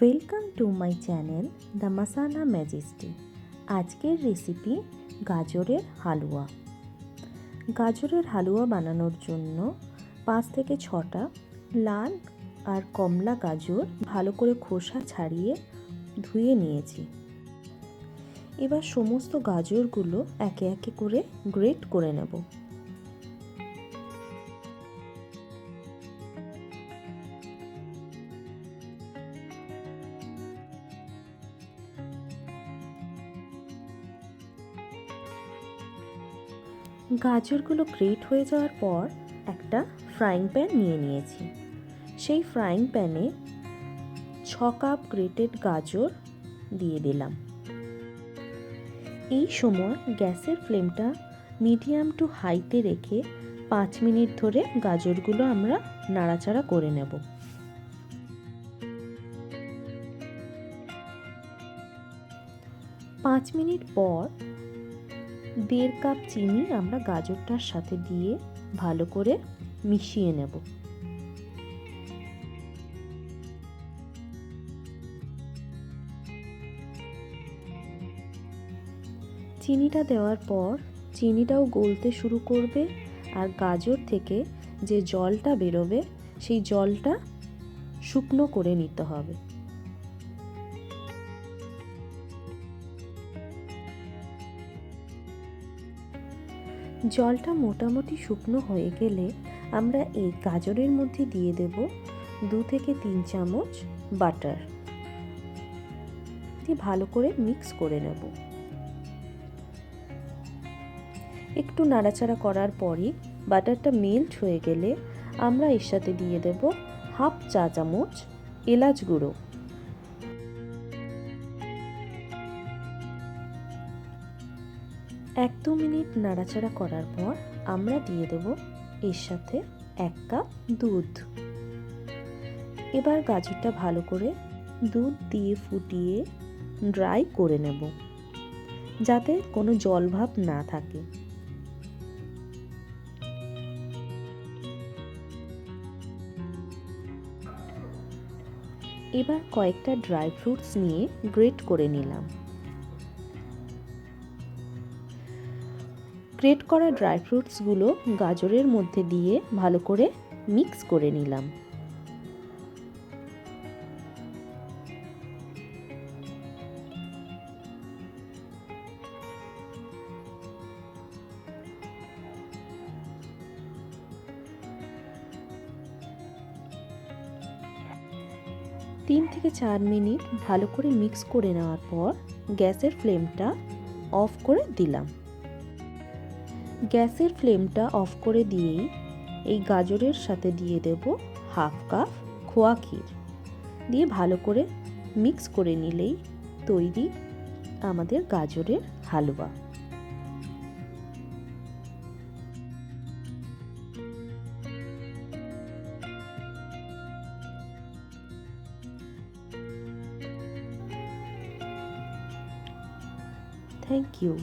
Welcome to my channel the মাসালা majesty. আজকের recipe গাজরের হালুয়া। গাজরের হালুয়া বানানোর জন্য 5 থেকে 6টা লাল আর কমলা গাজর ভালো করে খোসা ছাড়িয়ে ধুয়ে নিয়েছি। এবার সমস্ত গাজরগুলো একে একে করে গ্রেট করে নেব। গাজরগুলো গ্রেট হয়ে যাওয়ার পর একটা ফ্রাইং প্যান নিয়ে নিয়েছি। সেই ফ্রাইং প্যানে 6 কাপ গ্রেটেড গাজর দিয়ে দিলাম। এই সময় গ্যাসের ফ্লেমটা মিডিয়াম টু হাইতে রেখে 5 মিনিট ধরে গাজরগুলো আমরা নাড়াচাড়া করে নেব। পাঁচ মিনিট পর 1.5 কাপ চিনি আমরা গাজরটার সাথে দিয়ে ভালো করে মিশিয়ে নেব। চিনিটা দেওয়ার পর চিনিটাও গলতে শুরু করবে আর গাজর থেকে যে জলটা বেরোবে সেই জলটা শুকনো করে নিতে হবে। জলটা মোটামুটি শুকনো হয়ে গেলে আমরা এই গাজরের মধ্যে দিয়ে দেব 2 থেকে 3 চামচ বাটার দিয়ে ভালো করে মিক্স করে নেব। একটু নাড়াচাড়া করার পরই বাটারটা মেল্ট হয়ে গেলে আমরা এর সাথে দিয়ে দেব 1/2 চা চামচ এলাচ গুঁড়ো। এক দু মিনিট নাড়াচাড়া করার পর আমরা দিয়ে দেব এর সাথে 1 কাপ দুধ। এবার গাজরটা ভালো করে দুধ দিয়ে ফুটিয়ে ড্রাই করে নেব যাতে কোনো জলভাব না থাকে। এবার কয়েকটা ড্রাই ফ্রুটস নিয়ে গ্রেট করে নিলাম। গ্রেট করা ড্রাই ফ্রুটসগুলো গাজরের মধ্যে দিয়ে ভালো করে মিক্স করে নিলাম। তিন থেকে 4 মিনিট ভালো করে মিক্স করে নেওয়ার পর গ্যাসের ফ্লেমটা অফ করে দিলাম। গ্যাসের ফ্লেমটা অফ করে দিয়েই এই গাজরের সাথে দিয়ে দেব 1/2 কাপ খোয়া ক্ষীর দিয়ে ভালো করে মিক্স করে নিলেই তৈরি আমাদের গাজরের হালুয়া। Thank you.